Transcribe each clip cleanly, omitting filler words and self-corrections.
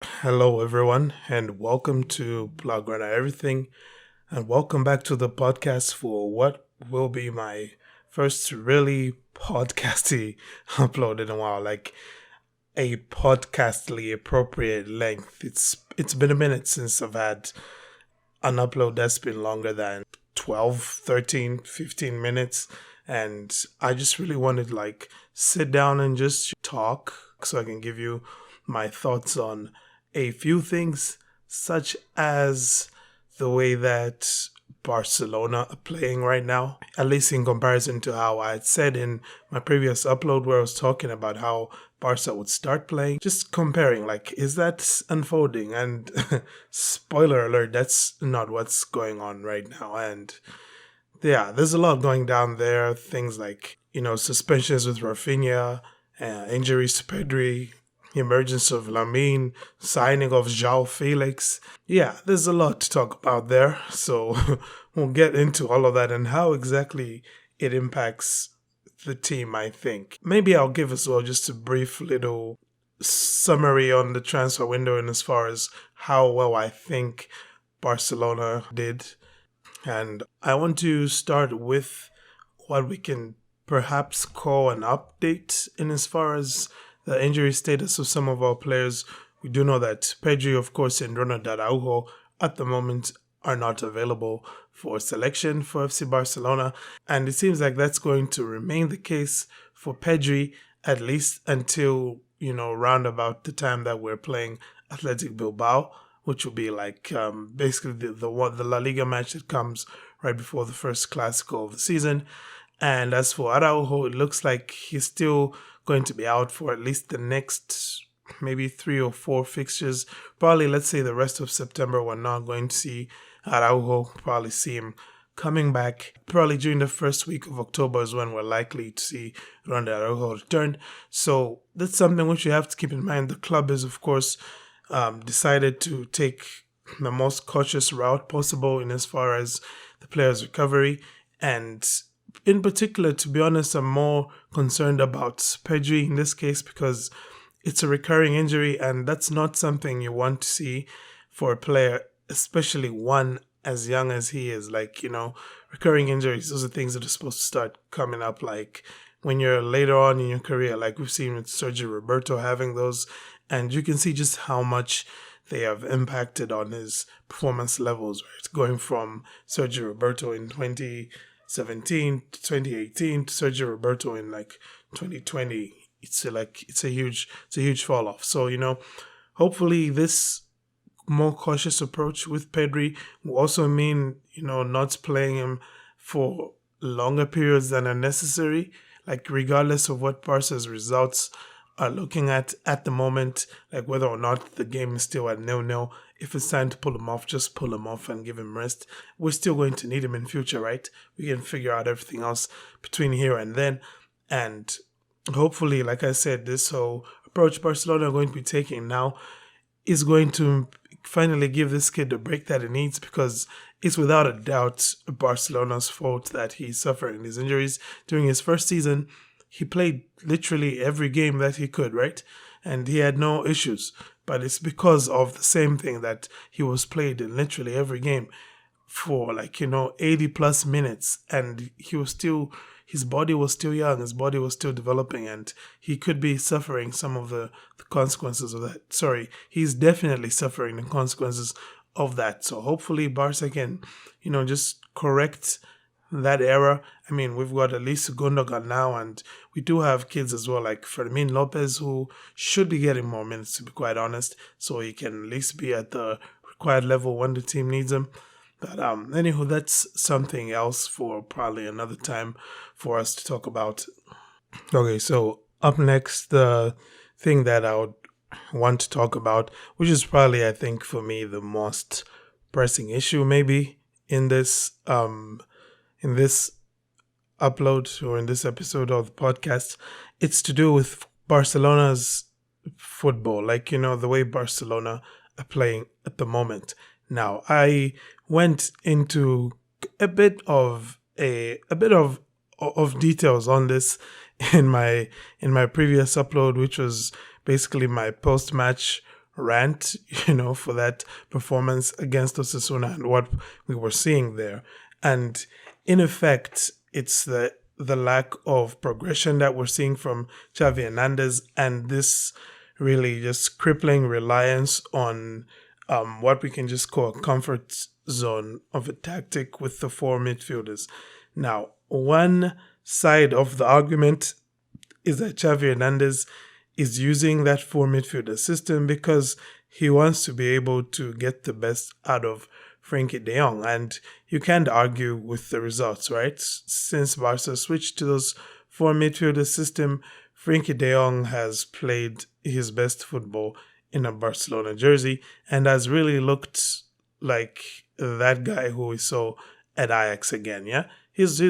Hello, everyone, and welcome to Blog Runner Everything, and welcome back to the podcast for what will be my first really podcasty upload in a while, like a podcastly appropriate length. It's been a minute since I've had an upload that's been longer than 12, 13, 15 minutes, and I just really wanted to sit down and just talk so I can give you my thoughts on a few things, such as the way that Barcelona are playing right now, at least in comparison to how I had said in my previous upload where I was talking about how Barca would start playing. Just comparing, is that unfolding? And spoiler alert, that's not what's going on right now. And yeah, there's a lot going down there. Things like, suspensions with Rafinha, injuries to Pedri, emergence of Lamine, signing of João Felix. Yeah, there's a lot to talk about there. So we'll get into all of that and how exactly it impacts the team, I think. Maybe I'll give as well just a brief little summary on the transfer window and as far as how well I think Barcelona did. And I want to start with what we can perhaps call an update in as far as the injury status of some of our players. We do know that Pedri, of course, and Araujo at the moment are not available for selection for FC Barcelona. And it seems like that's going to remain the case for Pedri at least until, round about the time that we're playing Athletic Bilbao, which will be basically the La Liga match that comes right before the first Clásico of the season. And as for Araujo, it looks like he's still going to be out for at least the next maybe 3 or 4 fixtures. Probably, let's say the rest of September, we're not going to see Araujo. Probably see him coming back. Probably during the first week of October is when we're likely to see Ronald Araujo return. So that's something which you have to keep in mind. The club is, of course, decided to take the most cautious route possible in as far as the player's recovery. And in particular, to be honest, I'm more concerned about Pedri in this case because it's a recurring injury and that's not something you want to see for a player, especially one as young as he is. Recurring injuries, those are things that are supposed to start coming up when you're later on in your career, like we've seen with Sergio Roberto having those. And you can see just how much they have impacted on his performance levels, right? Going from Sergio Roberto in 2017 to 2018 to Sergio Roberto in 2020. It's a huge fall off. So, hopefully this more cautious approach with Pedri will also mean, not playing him for longer periods than are necessary, regardless of what Barca's results are looking at the moment, whether or not the game is still at 0-0. If it's time to pull him off, just pull him off and give him rest. We're still going to need him in future, right? We can figure out everything else between here and then. And hopefully, like I said, this whole approach Barcelona are going to be taking now is going to finally give this kid the break that he needs, because it's without a doubt Barcelona's fault that he's suffering these injuries. During his first season, he played literally every game that he could, right? And he had no issues. But it's because of the same thing that he was played in literally every game for 80 plus minutes. And his body was still young, his body was still developing, and he could be suffering some of the consequences of that. Sorry, he's definitely suffering the consequences of that. So hopefully Barca can, just correct that error. I mean, we've got at least Gundogan now, and we do have kids as well, like Fermin Lopez, who should be getting more minutes, to be quite honest, so he can at least be at the required level when the team needs him. But anywho, that's something else for probably another time for us to talk about. Okay, so up next, the thing that I would want to talk about, which is probably, I think, for me, the most pressing issue maybe in this upload or in this episode of the podcast, it's to do with Barcelona's football, the way Barcelona are playing at the moment. Now, I went into a bit of details on this in my previous upload, which was basically my post-match rant, for that performance against Osasuna and what we were seeing there. And in effect, it's the lack of progression that we're seeing from Xavi Hernandez, and this really just crippling reliance on what we can just call a comfort zone of a tactic with the four midfielders. Now, one side of the argument is that Xavi Hernandez is using that four midfielder system because he wants to be able to get the best out of Frenkie de Jong. And you can't argue with the results, right? Since Barca switched to those four midfielder system, Frenkie de Jong has played his best football in a Barcelona jersey and has really looked like that guy who we saw at Ajax again. Yeah, he's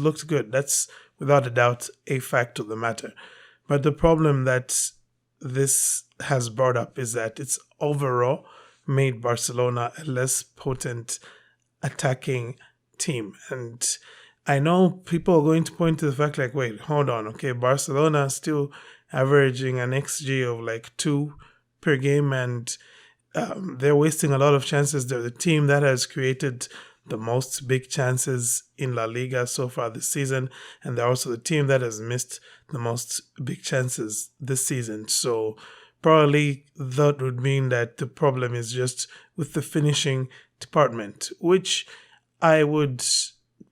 looked good. That's without a doubt a fact of the matter. But the problem that this has brought up is that it's overall made Barcelona a less potent attacking team. And I know people are going to point to the fact like, wait, hold on. Okay, Barcelona is still averaging an XG of like 2 per game, and they're wasting a lot of chances. They're the team that has created the most big chances in La Liga so far this season, and they're also the team that has missed the most big chances this season. So probably that would mean that the problem is just with the finishing department, which I would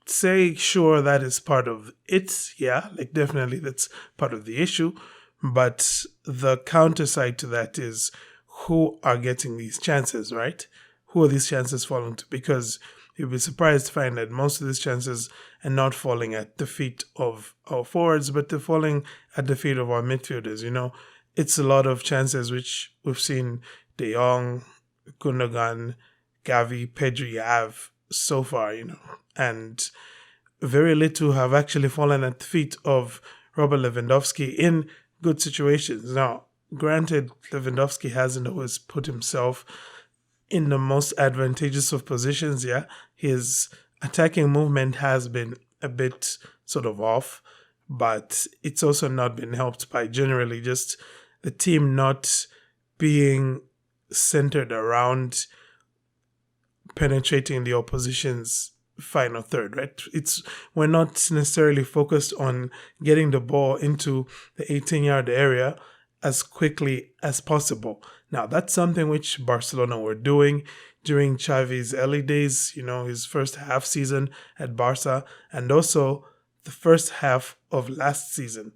say, sure, that is part of it. Yeah, like definitely that's part of the issue. But the counter side to that is who are getting these chances, right? Who are these chances falling to? Because you'll be surprised to find that most of these chances are not falling at the feet of our forwards, but they're falling at the feet of our midfielders. It's a lot of chances which we've seen De Jong, Gundogan, Xavi, Pedri have so far, and very little have actually fallen at the feet of Robert Lewandowski in good situations. Now, granted, Lewandowski hasn't always put himself in the most advantageous of positions. Yeah, his attacking movement has been a bit sort of off, but it's also not been helped by generally just the team not being centered around penetrating the opposition's final third, right? We're not necessarily focused on getting the ball into the 18-yard area as quickly as possible. Now, that's something which Barcelona were doing during Xavi's early days, his first half season at Barca, and also the first half of last season,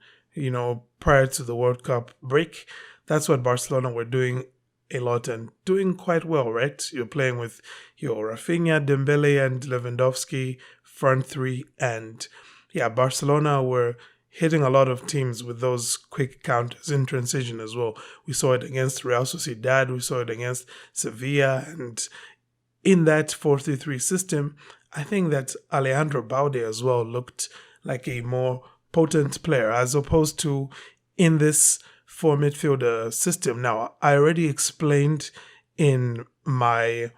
prior to the World Cup break. That's what Barcelona were doing a lot and doing quite well, right? You're playing with your Rafinha, Dembele, and Lewandowski front three, and yeah, Barcelona were hitting a lot of teams with those quick counters in transition as well. We saw it against Real Sociedad, we saw it against Sevilla, and in that 4-3-3 system, I think that Alejandro Balde as well looked like a more potent player as opposed to in this four midfielder system. Now, I already explained in my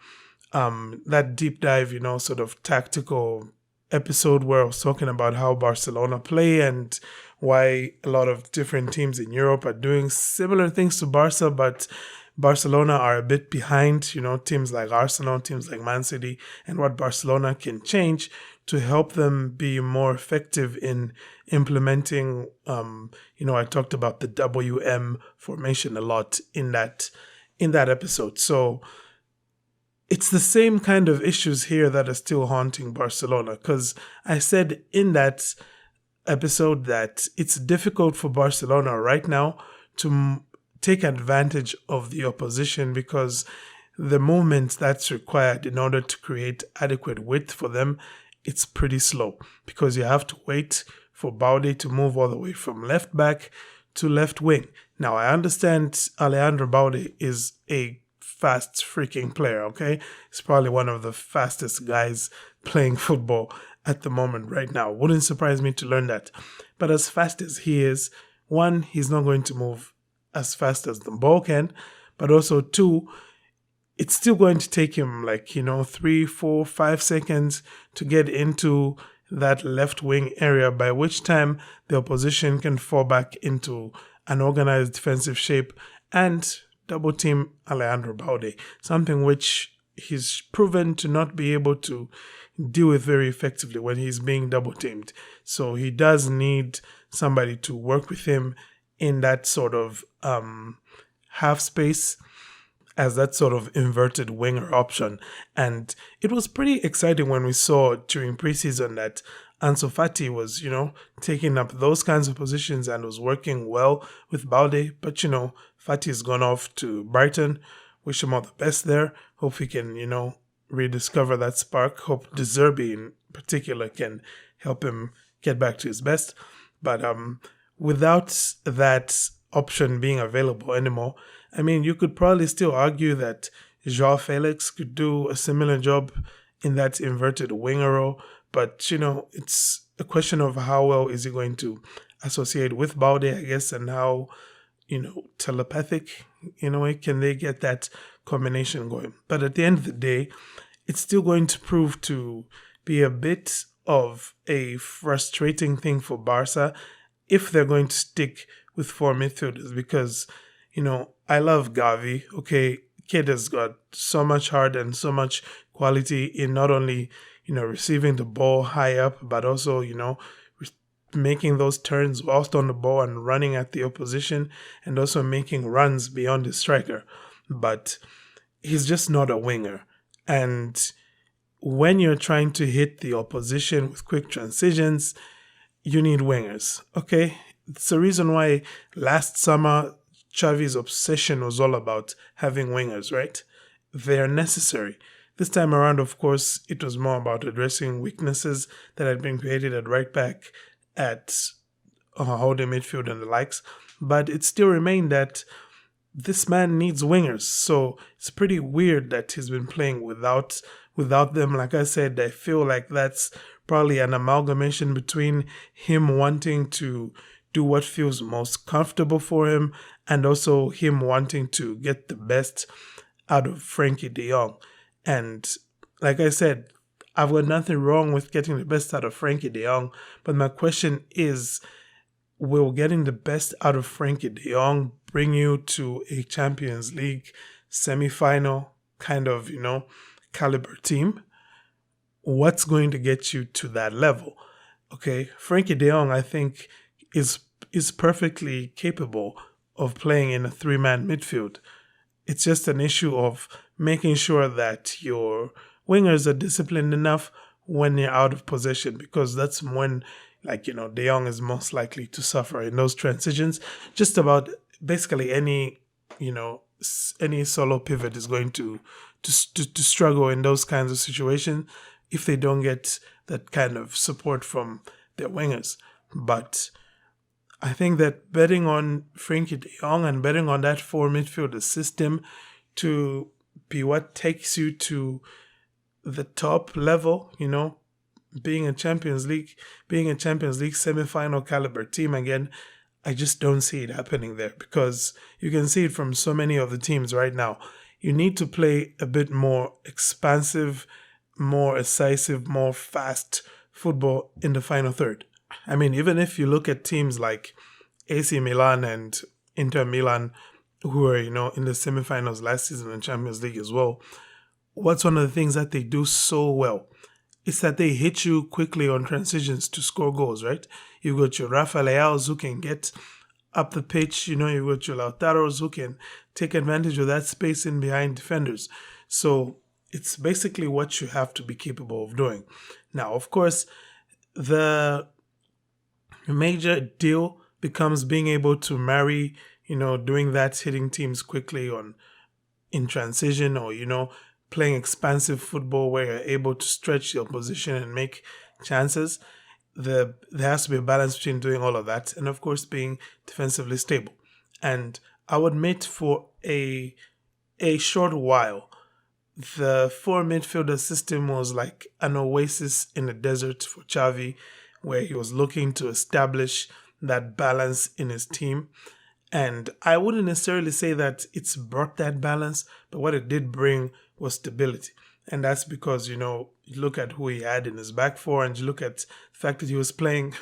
that deep dive, sort of tactical episode where I was talking about how Barcelona play and why a lot of different teams in Europe are doing similar things to Barca, but Barcelona are a bit behind, teams like Arsenal, teams like Man City, and what Barcelona can change to help them be more effective in implementing, I talked about the WM formation a lot in that episode. So it's the same kind of issues here that are still haunting Barcelona, because I said in that episode that it's difficult for Barcelona right now to take advantage of the opposition because the movement that's required in order to create adequate width for them, it's pretty slow because you have to wait for Balde to move all the way from left back to left wing. Now, I understand Alejandro Balde is a fast freaking player, okay? He's probably one of the fastest guys playing football at the moment right now. Wouldn't surprise me to learn that. But as fast as he is, one, he's not going to move as fast as the ball can, but also two, it's still going to take him 3, 4, 5 seconds to get into that left wing area, by which time the opposition can fall back into an organized defensive shape and double team Alejandro Balde, something which he's proven to not be able to deal with very effectively when he's being double teamed. So he does need somebody to work with him in that sort of half space as that sort of inverted winger option. And it was pretty exciting when we saw during preseason that Ansu Fati was, taking up those kinds of positions and was working well with Balde. But, Fati's gone off to Brighton. Wish him all the best there. Hope he can, rediscover that spark. Hope De Zerbi in particular can help him get back to his best. But without that option being available anymore, I mean, you could probably still argue that João Felix could do a similar job in that inverted winger role, but, it's a question of how well is he going to associate with Balde, I guess, and how, telepathic, in a way, can they get that combination going. But at the end of the day, it's still going to prove to be a bit of a frustrating thing for Barca if they're going to stick with four midfielders because, I love Xavi. Okay, kid has got so much heart and so much quality in not only, receiving the ball high up, but also, making those turns whilst on the ball and running at the opposition and also making runs beyond the striker. But he's just not a winger. And when you're trying to hit the opposition with quick transitions, you need wingers. Okay? It's the reason why last summer Xavi's obsession was all about having wingers, right? They're necessary. This time around, of course, it was more about addressing weaknesses that had been created at right back, at holding midfield and the likes. But it still remained that this man needs wingers. So it's pretty weird that he's been playing without them. Like I said, I feel like that's probably an amalgamation between him wanting to do what feels most comfortable for him and also him wanting to get the best out of Frankie de Jong. And like I said, I've got nothing wrong with getting the best out of Frankie de Jong, but my question is, will getting the best out of Frankie de Jong bring you to a Champions League semi-final kind of, caliber team? What's going to get you to that level? Okay, Frankie de Jong, I think, is perfectly capable of playing in a three-man midfield. It's just an issue of making sure that your wingers are disciplined enough when you're out of possession, because that's when, de Jong is most likely to suffer in those transitions. Just about basically any solo pivot is going to struggle in those kinds of situations if they don't get that kind of support from their wingers. But I think that betting on Frankie de Jong and betting on that four midfielder system to be what takes you to the top level, being a Champions League semi-final caliber team again, I just don't see it happening there, because you can see it from so many of the teams right now. You need to play a bit more expansive, more incisive, more fast football in the final third. I mean, even if you look at teams like AC Milan and Inter Milan, who were, in the semifinals last season in Champions League as well, what's one of the things that they do so well? It's that they hit you quickly on transitions to score goals, right? You've got your Rafael who can get up the pitch, you've got your Lautaros who can take advantage of that space in behind defenders. So it's basically what you have to be capable of doing. Now, of course, the major deal becomes being able to marry, doing that, hitting teams quickly in transition, or, playing expansive football where you're able to stretch your position and make chances. There has to be a balance between doing all of that and, of course, being defensively stable. And I would admit for a short while, the four midfielder system was like an oasis in the desert for Xavi, where he was looking to establish that balance in his team. And I wouldn't necessarily say that it's brought that balance, but what it did bring was stability. And that's because, you look at who he had in his back four and you look at the fact that he was playing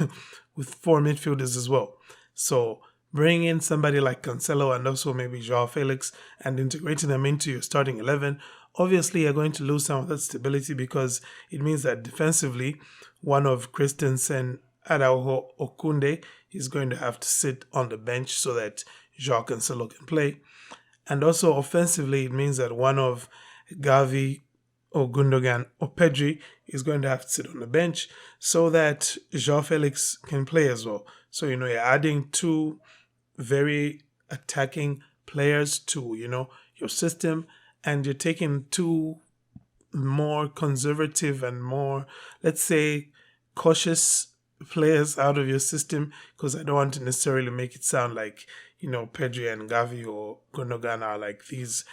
with four midfielders as well. So bring in somebody like Cancelo and also maybe Joao Felix and integrating them into your starting 11, obviously you're going to lose some of that stability because it means that defensively, one of Christensen, Araujo, or Kunde is going to have to sit on the bench so that Joao Cancelo can play. And also offensively, it means that one of Xavi or Gundogan or Pedri is going to have to sit on the bench so that Joao Felix can play as well. So, you're adding two very attacking players to, your system, and you're taking two more conservative and more, let's say, cautious players out of your system, because I don't want to necessarily make it sound like, Pedri and Gavi or Gundogan are like these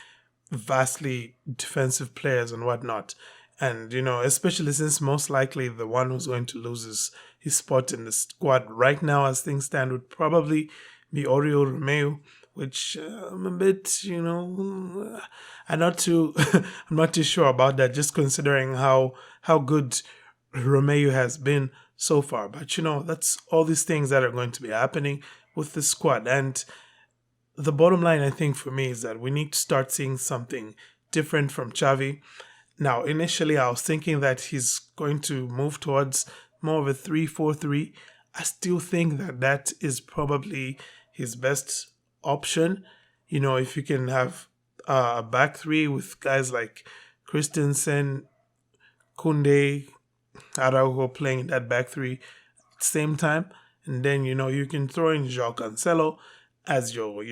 vastly defensive players and whatnot. And, especially since most likely the one who's going to lose his spot in the squad right now, as things stand, would probably be Oriol Romeu, which I'm a bit, I'm not too, I'm not too sure about that, just considering how good Romeu has been so far. But that's all these things that are going to be happening with the squad. And the bottom line, I think, for me is that we need to start seeing something different from Xavi. Now, initially, I was thinking that he's going to move towards more of a 3-4-3. I still think that is probably his best option. If you can have a back three with guys like Christensen, Kunde, Araujo playing in that back three at the same time, and then you can throw in Joao Cancelo as your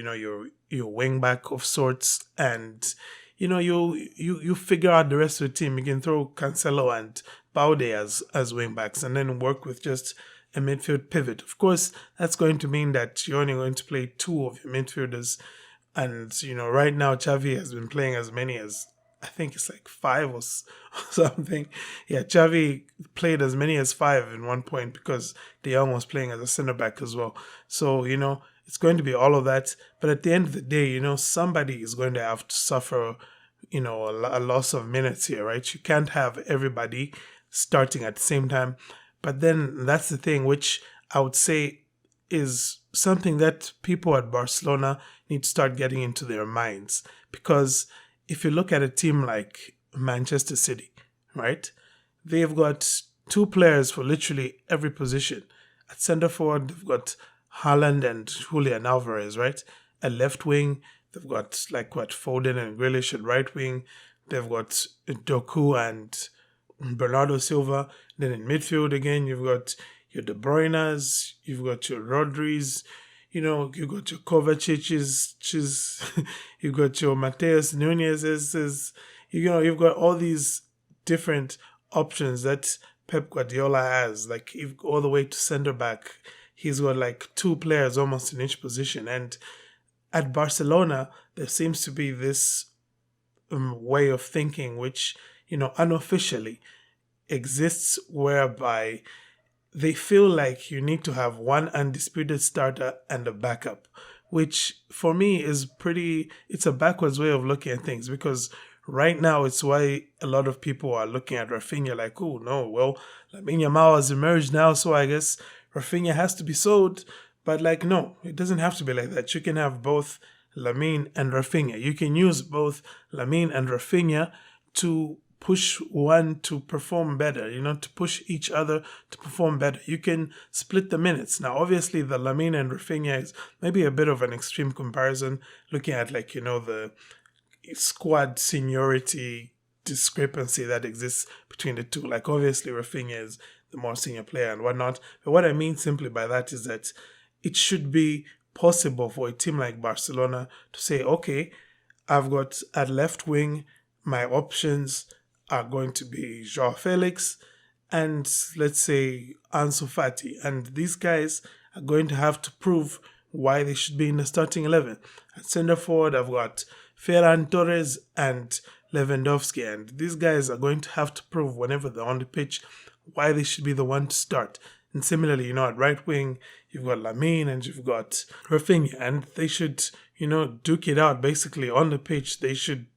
wing back of sorts, and you figure out the rest of the team. You can throw Cancelo and Baude as wing backs, and then work with just a midfield pivot. Of course, that's going to mean that you're only going to play two of your midfielders, and right now Xavi has been playing as many as, I think it's like five or something. Yeah, Xavi played as many as five in one point because De Jong was playing as a center back as well. So it's going to be all of that. But at the end of the day, somebody is going to have to suffer, a loss of minutes here, right? You can't have everybody starting at the same time. But then that's the thing, which I would say is something that people at Barcelona need to start getting into their minds. Because if you look at a team like Manchester City, right? They've got two players for literally every position. At centre forward, they've got Haaland and Julian Alvarez, right? At left wing, they've got Foden and Grealish at right wing. They've got Doku and Bernardo Silva. Then in midfield again, you've got your De Bruyne's, you've got your Rodri's, you've got your Kovacic's, you've got your Mateus Nunez's, you've got all these different options that Pep Guardiola has, all the way to centre back. He's got two players almost in each position. And at Barcelona, there seems to be this way of thinking, which, unofficially exists, whereby they feel like you need to have one undisputed starter and a backup, which for me is it's a backwards way of looking at things, because right now it's why a lot of people are looking at Rafinha like, oh no, well, Lamine Yamal has emerged now, so I guess Rafinha has to be sold. But no, it doesn't have to be like that. You can have both Lamine and Rafinha. You can use both Lamine and Rafinha to push one to perform better, to push each other to perform better. You can split the minutes. Now, obviously, the Lamine and Rafinha is maybe a bit of an extreme comparison, looking at the squad seniority discrepancy that exists between the two. Obviously, Rafinha is the more senior player and whatnot. But what I mean simply by that is that it should be possible for a team like Barcelona to say, okay, I've got at left wing, my options are going to be Joao Felix and let's say Ansu Fati. And these guys are going to have to prove why they should be in the starting 11. At centre forward, I've got Ferran Torres and Lewandowski. And these guys are going to have to prove whenever they're on the pitch why they should be the one to start. And similarly, at right wing, you've got Lamine and you've got Rafinha. And they should, duke it out basically on the pitch. They should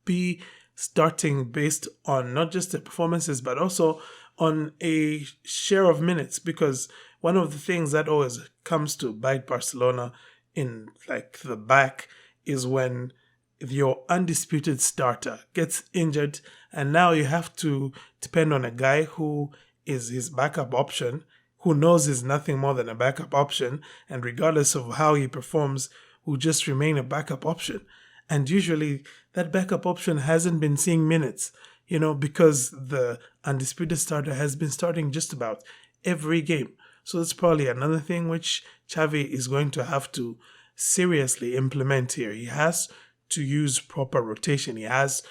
be starting based on not just their performances, but also on a share of minutes. Because one of the things that always comes to bite Barcelona in like the back is when your undisputed starter gets injured and now you have to depend on a guy who is his backup option, who knows is nothing more than a backup option, and regardless of how he performs, will just remain a backup option. And usually that backup option hasn't been seeing minutes, because the undisputed starter has been starting just about every game. So that's probably another thing which Xavi is going to have to seriously implement here. He has to use proper rotation. He has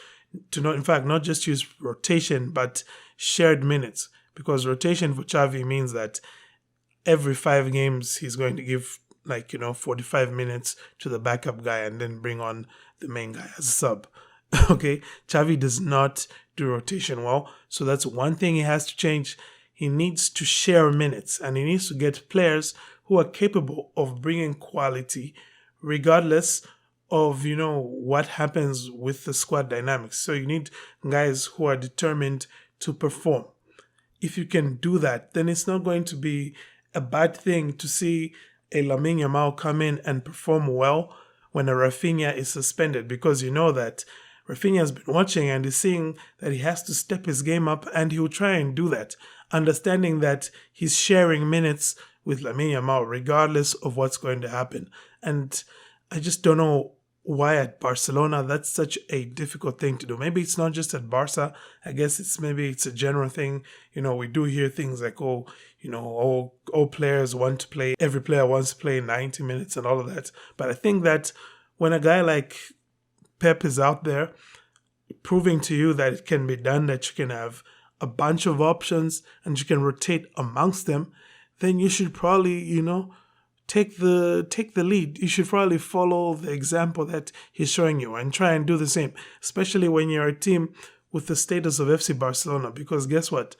to not just use rotation, but shared minutes. Because rotation for Xavi means that every 5 games he's going to give 45 minutes to the backup guy and then bring on the main guy as a sub. Okay, Xavi does not do rotation well, so that's one thing he has to change. He needs to share minutes and he needs to get players who are capable of bringing quality regardless of what happens with the squad dynamics. So you need guys who are determined to perform. If you can do that, then it's not going to be a bad thing to see a Lamine Yamal come in and perform well when a Rafinha is suspended, because you know that Rafinha has been watching and is seeing that he has to step his game up, and he will try and do that, understanding that he's sharing minutes with Lamine Yamal regardless of what's going to happen. And I just don't know why at Barcelona that's such a difficult thing to do. Maybe it's not just at Barca. I guess it's a general thing. We do hear things like, all players want to play, every player wants to play 90 minutes and all of that. But I think that when a guy like Pep is out there proving to you that it can be done, that you can have a bunch of options and you can rotate amongst them, then you should probably, take the lead. You should probably follow the example that he's showing you and try and do the same, especially when you're a team with the status of FC Barcelona, because guess what?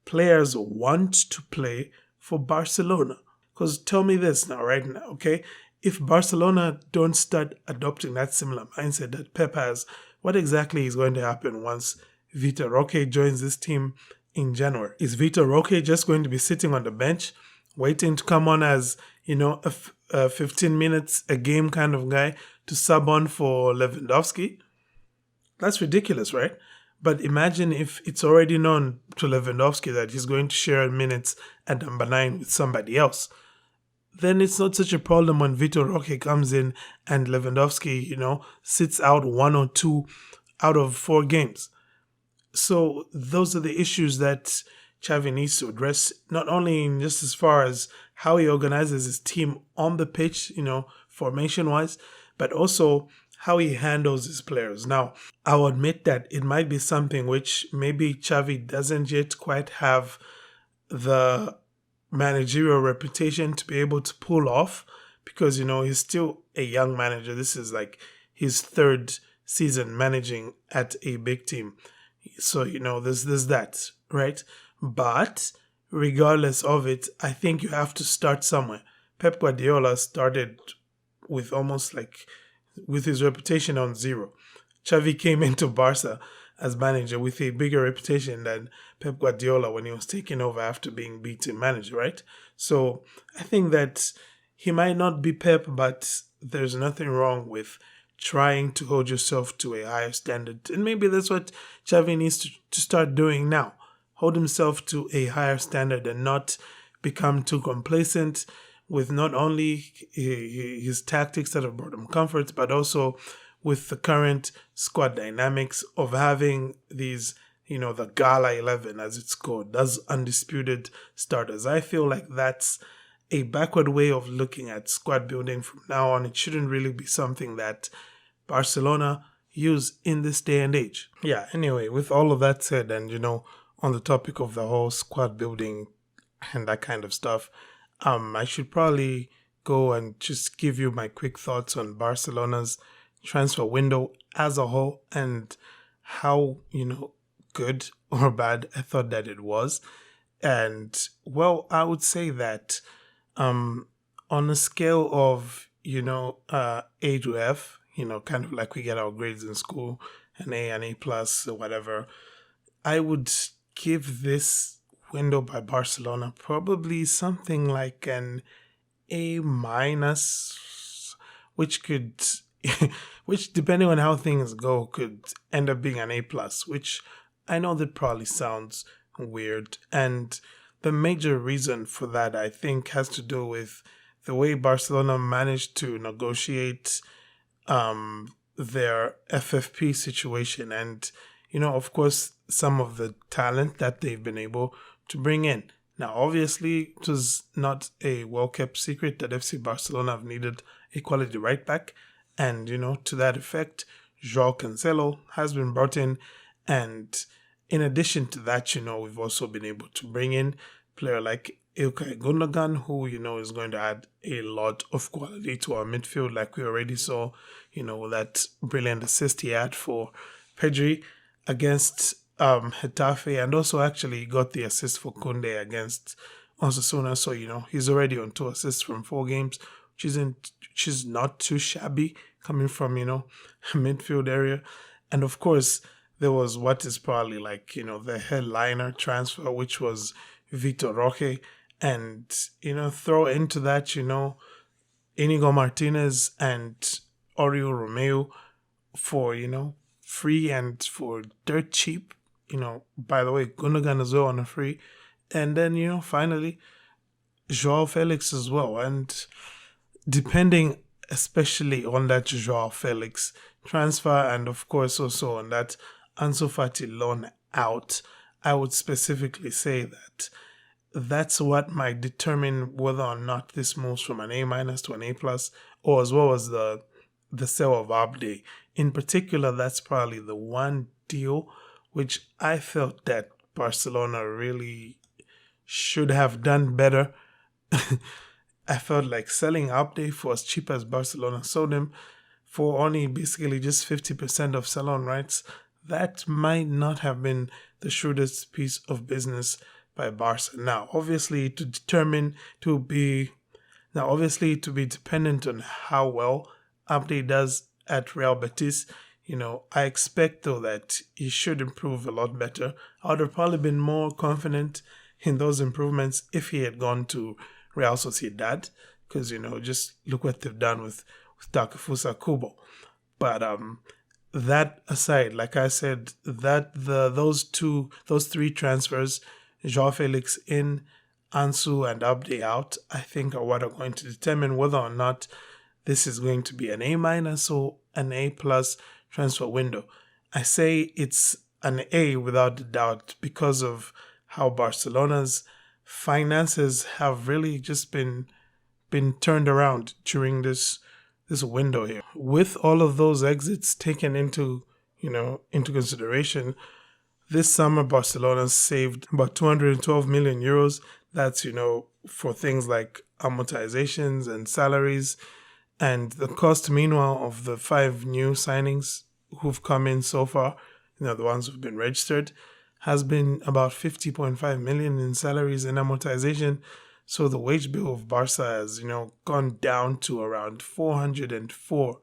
Players want to play for Barcelona. Because tell me this now, right now, okay? If Barcelona don't start adopting that similar mindset that Pep has, what exactly is going to happen once Vitor Roque joins this team in January? Is Vitor Roque just going to be sitting on the bench, waiting to come on as, a 15 minutes a game kind of guy to sub on for Lewandowski? That's ridiculous, right? But imagine if it's already known to Lewandowski that he's going to share minutes at number 9 with somebody else. Then it's not such a problem when Vitor Roque comes in and Lewandowski, sits out 1 or 2 out of 4 games. So those are the issues that Xavi needs to address, not only in just as far as how he organizes his team on the pitch, formation-wise, but also how he handles his players. Now, I'll admit that it might be something which maybe Xavi doesn't yet quite have the managerial reputation to be able to pull off, because, he's still a young manager. This is like his 3rd season managing at a big team. So, there's that, right? But regardless of it, I think you have to start somewhere. Pep Guardiola started with with his reputation on 0. Xavi came into Barca as manager with a bigger reputation than Pep Guardiola when he was taking over after being B team manager, right? So I think that he might not be Pep, but there's nothing wrong with trying to hold yourself to a higher standard. And maybe that's what Xavi needs to start doing now. Hold himself to a higher standard and not become too complacent with not only his tactics that have brought him comfort, but also with the current squad dynamics of having these, the Gala 11, as it's called, those undisputed starters. I feel like that's a backward way of looking at squad building from now on. It shouldn't really be something that Barcelona use in this day and age. Yeah, anyway, with all of that said, and, on the topic of the whole squad building and that kind of stuff, I should probably go and just give you my quick thoughts on Barcelona's transfer window as a whole and how, good or bad I thought that it was. And, well, I would say that on a scale of, A to F, kind of like we get our grades in school, an A, an A plus, or whatever, I would give this window by Barcelona, probably something like an A minus, which could, which depending on how things go, could end up being an A plus, which I know that probably sounds weird. And the major reason for that, I think, has to do with the way Barcelona managed to negotiate their FFP situation and, of course, some of the talent that they've been able to bring in. Now, obviously, it was not a well-kept secret that FC Barcelona have needed a quality right back. And, to that effect, João Cancelo has been brought in. And in addition to that, we've also been able to bring in a player like Ilkay Gundogan, who, is going to add a lot of quality to our midfield, like we already saw, that brilliant assist he had for Pedri against Getafe, and also actually got the assist for Koundé against Osasuna. So, he's already on 2 assists from 4 games, which is not too shabby coming from, a midfield area. And of course, there was what is probably like, the headliner transfer, which was Vitor Roque. And, throw into that, Inigo Martinez and Oriol Romeu for, free and for dirt cheap. By the way, Gundogan as well on a free. And then, finally, João Felix as well. And depending especially on that João Felix transfer and, of course, also on that Ansu Fati loan out, I would specifically say that that's what might determine whether or not this moves from an A minus to an A plus, or as well as the sale of Abde. In particular, that's probably the one deal which I felt that Barcelona really should have done better. I felt like selling Abde for as cheap as Barcelona sold him, for only basically just 50% of sell-on rights. That might not have been the shrewdest piece of business by Barca. Now, obviously, to be dependent on how well Abde does at Real Betis, I expect though that he should improve a lot better. I would have probably been more confident in those improvements if he had gone to Real Sociedad, because just look what they've done with Takefusa Kubo. But that aside, like I said, that those 3 transfers, João Felix in, Ansu and Abde out, I think are what are going to determine whether or not this is going to be an A minus or an A plus transfer window. I say it's an A without a doubt because of how Barcelona's finances have really just been turned around during this window here. With all of those exits taken into consideration, this summer Barcelona saved about 212 million euros. That's, for things like amortizations and salaries. And the cost, meanwhile, of the 5 new signings who've come in so far, the ones who've been registered, has been about 50.5 million in salaries and amortization. So the wage bill of Barca has, gone down to around 404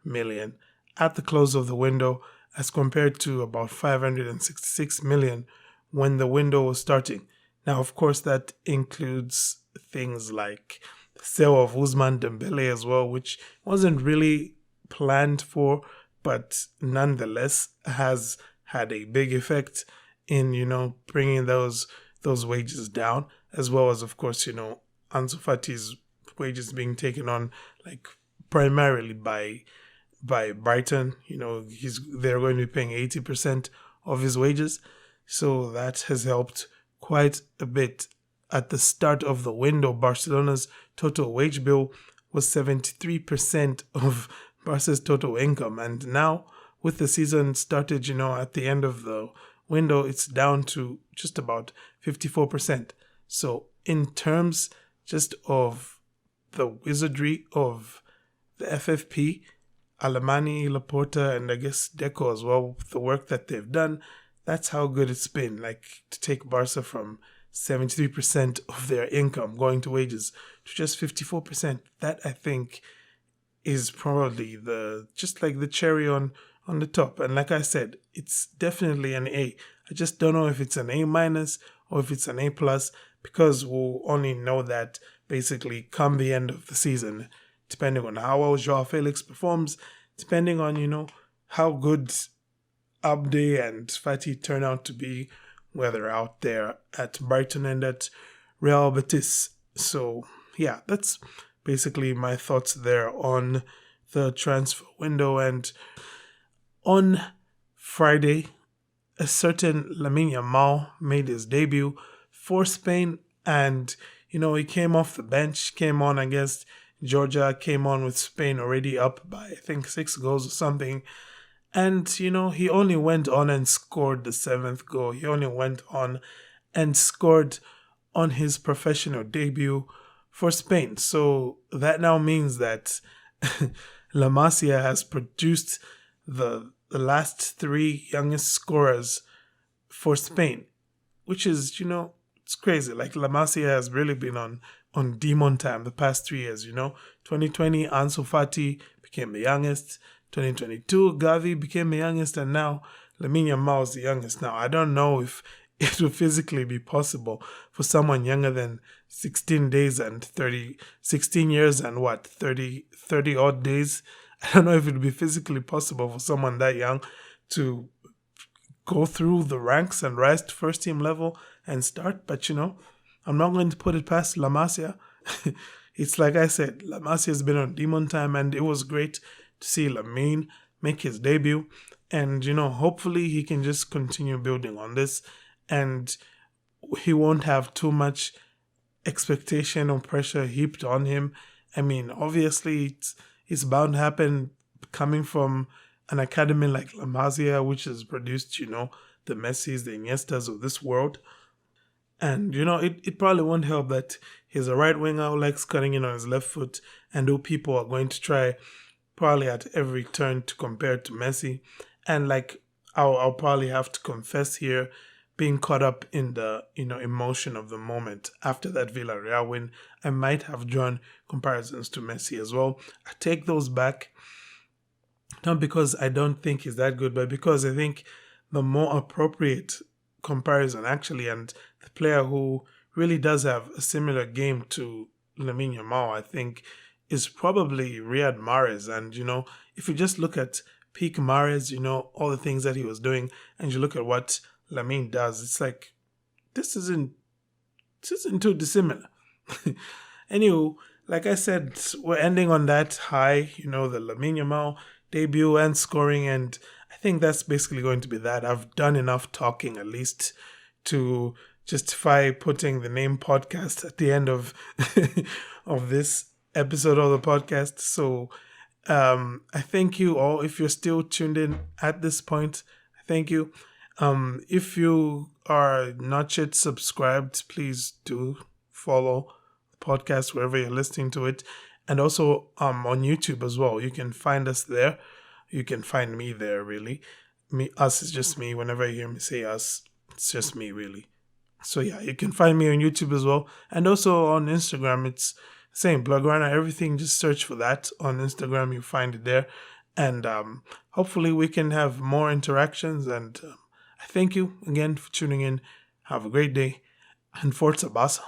million at the close of the window, as compared to about 566 million when the window was starting. Now, of course, that includes things like the sale of Ousmane Dembele as well, which wasn't really planned for, but nonetheless has had a big effect in, bringing those wages down, as well as, of course, Ansu Fati's wages being taken on, like, primarily by Brighton. They're going to be paying 80% of his wages. So that has helped quite a bit. At the start of the window, Barcelona's total wage bill was 73% of Barca's total income. And now, with the season started, at the end of the window, it's down to just about 54%. So in terms just of the wizardry of the FFP, Alemany, Laporta, and I guess Deco as well, the work that they've done, that's how good it's been. Like, to take Barca from 73% of their income going to wages to just 54%. That, I think, is probably the cherry on the top. And like I said, it's definitely an A. I just don't know if it's an A minus or if it's an A plus, because we'll only know that basically come the end of the season, depending on how well Joao Felix performs, depending on, how good Abde and Fati turn out to be, whether out there at Brighton and at Real Betis. So, yeah, that's basically my thoughts there on the transfer window. And on Friday, a certain Lamine Yamal made his debut for Spain, and he came off the bench, came on against Georgia, came on with Spain already up by I think 6 goals or something. And he only went on and scored the 7th goal. He only went on and scored on his professional debut for Spain. So that now means that La Masia has produced the last 3 youngest scorers for Spain, which is, it's crazy. Like La Masia has really been on demon time the past 3 years, 2020, Ansu Fati became the youngest. 2022, Xavi became the youngest, and now Lamine Yamal is the youngest. Now, I don't know if it will physically be possible for someone younger than 16 days and 16 years and 30 odd days. I don't know if it would be physically possible for someone that young to go through the ranks and rise to first team level and start. But, I'm not going to put it past La Masia. It's like I said, La Masia has been on demon time, and it was great to see Lamine make his debut. And, hopefully he can just continue building on this, and he won't have too much expectation or pressure heaped on him. I mean, obviously it's bound to happen coming from an academy like La Masia, which has produced, the Messis, the Iniestas of this world. And, it probably won't help that he's a right winger who likes cutting in on his left foot, and who people are going to try probably at every turn to compare to Messi. And I'll probably have to confess here, being caught up in the emotion of the moment after that Villarreal win, I might have drawn comparisons to Messi as well. I take those back, not because I don't think he's that good, but because I think the more appropriate comparison actually, and the player who really does have a similar game to Lamine Yamal, I think, is probably Riyad Mahrez. And, if you just look at peak Mahrez, all the things that he was doing, and you look at what Lamine does, it's like, this isn't too dissimilar. Anywho, like I said, we're ending on that high, the Lamine Yamal debut and scoring, and I think that's basically going to be that. I've done enough talking, at least, to justify putting the name podcast at the end of of this episode of the podcast. So I thank you all. If you're still tuned in at this point, thank you. If you are not yet subscribed, please do follow the podcast wherever you're listening to it, and also on YouTube as well. You can find us there. You can find me there, really. Us is just me. Whenever you hear me say us, it's just me, really. So yeah, you can find me on YouTube as well, and also on Instagram. It's same, Blaugrana, everything. Just search for that on Instagram. You find it there, and hopefully we can have more interactions. And I thank you again for tuning in. Have a great day, and Forza Barca.